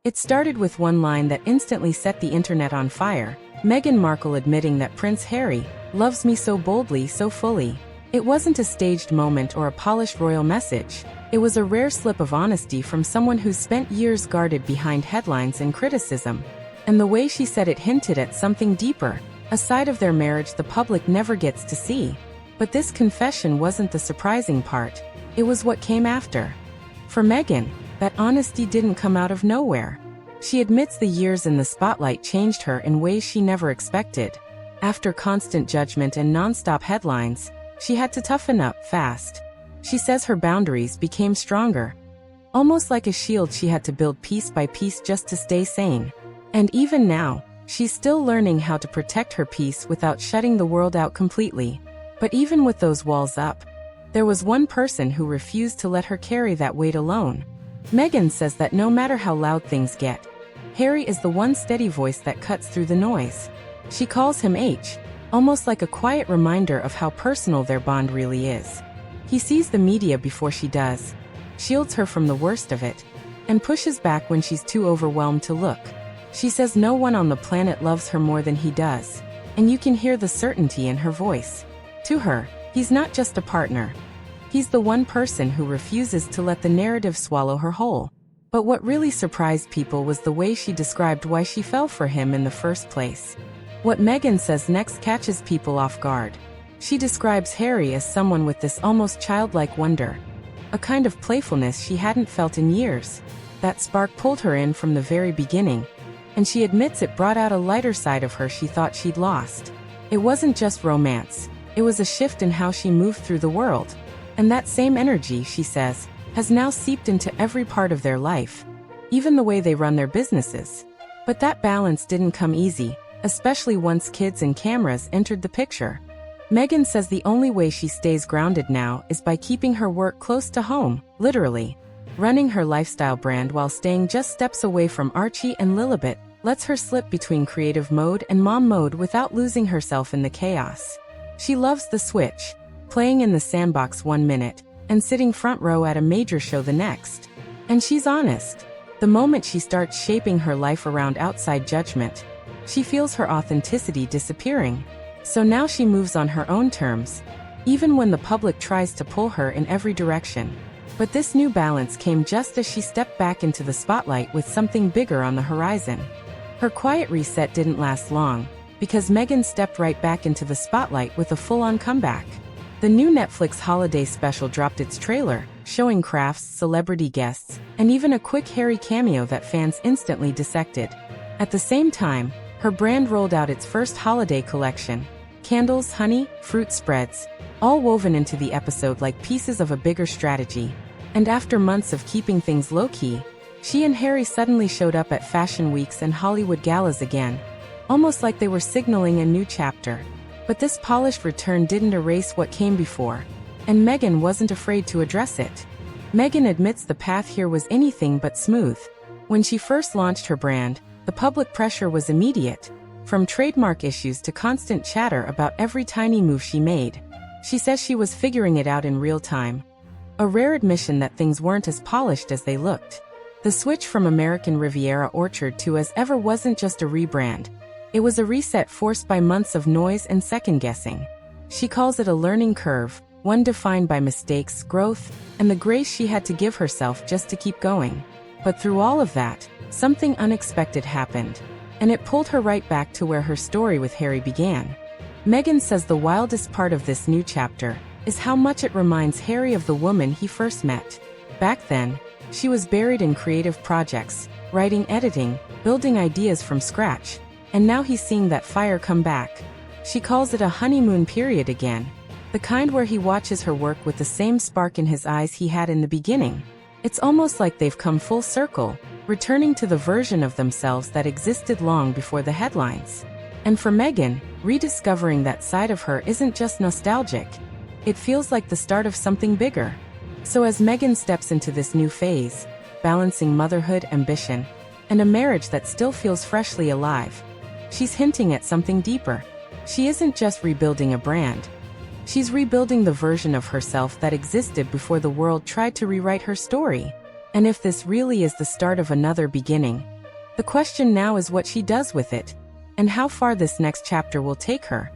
It started with one line that instantly set the internet on fire: Meghan Markle admitting that Prince Harry loves me so boldly, so fully. It wasn't a staged moment or a polished royal message. It was a rare slip of honesty from someone who's spent years guarded behind headlines and criticism. And the way she said it hinted at something deeper, a side of their marriage the public never gets to see. But this confession wasn't the surprising part. It was what came after. For Meghan, that honesty didn't come out of nowhere. She admits the years in the spotlight changed her in ways she never expected. After constant judgment and non-stop headlines, she had to toughen up fast. She says her boundaries became stronger. Almost like a shield she had to build piece by piece just to stay sane. And even now, she's still learning how to protect her peace without shutting the world out completely. But even with those walls up, there was one person who refused to let her carry that weight alone. Meghan says that no matter how loud things get, Harry is the one steady voice that cuts through the noise. She calls him H, almost like a quiet reminder of how personal their bond really is. He sees the media before she does, shields her from the worst of it, and pushes back when she's too overwhelmed to look. She says no one on the planet loves her more than he does, and you can hear the certainty in her voice. To her, he's not just a partner. He's the one person who refuses to let the narrative swallow her whole. But what really surprised people was the way she described why she fell for him in the first place. What Meghan says next catches people off guard. She describes Harry as someone with this almost childlike wonder, a kind of playfulness she hadn't felt in years. That spark pulled her in from the very beginning, and she admits it brought out a lighter side of her she thought she'd lost. It wasn't just romance, it was a shift in how she moved through the world. And that same energy, she says, has now seeped into every part of their life, even the way they run their businesses. But that balance didn't come easy, especially once kids and cameras entered the picture. Meghan says the only way she stays grounded now is by keeping her work close to home, literally. Running her lifestyle brand while staying just steps away from Archie and Lilibet lets her slip between creative mode and mom mode without losing herself in the chaos. She loves the switch, playing in the sandbox one minute, and sitting front row at a major show the next. And she's honest. The moment she starts shaping her life around outside judgment, she feels her authenticity disappearing. So now she moves on her own terms, even when the public tries to pull her in every direction. But this new balance came just as she stepped back into the spotlight with something bigger on the horizon. Her quiet reset didn't last long, because Meghan stepped right back into the spotlight with a full-on comeback. The new Netflix holiday special dropped its trailer, showing crafts, celebrity guests, and even a quick Harry cameo that fans instantly dissected. At the same time, her brand rolled out its first holiday collection: candles, honey, fruit spreads, all woven into the episode like pieces of a bigger strategy. And after months of keeping things low-key, she and Harry suddenly showed up at fashion weeks and Hollywood galas again, almost like they were signaling a new chapter. But this polished return didn't erase what came before, and Meghan wasn't afraid to address it. Meghan admits the path here was anything but smooth. When she first launched her brand, the public pressure was immediate, from trademark issues to constant chatter about every tiny move she made. She says she was figuring it out in real time, a rare admission that things weren't as polished as they looked. The switch from American Riviera Orchard to As Ever wasn't just a rebrand. It was a reset forced by months of noise and second-guessing. She calls it a learning curve, one defined by mistakes, growth, and the grace she had to give herself just to keep going. But through all of that, something unexpected happened, and it pulled her right back to where her story with Harry began. Meghan says the wildest part of this new chapter is how much it reminds Harry of the woman he first met. Back then, she was buried in creative projects, writing, editing, building ideas from scratch. And now he's seeing that fire come back. She calls it a honeymoon period again, the kind where he watches her work with the same spark in his eyes he had in the beginning. It's almost like they've come full circle, returning to the version of themselves that existed long before the headlines. And for Meghan, rediscovering that side of her isn't just nostalgic. It feels like the start of something bigger. So as Meghan steps into this new phase, balancing motherhood, ambition, and a marriage that still feels freshly alive, she's hinting at something deeper. She isn't just rebuilding a brand. She's rebuilding the version of herself that existed before the world tried to rewrite her story. And if this really is the start of another beginning, the question now is what she does with it, and how far this next chapter will take her.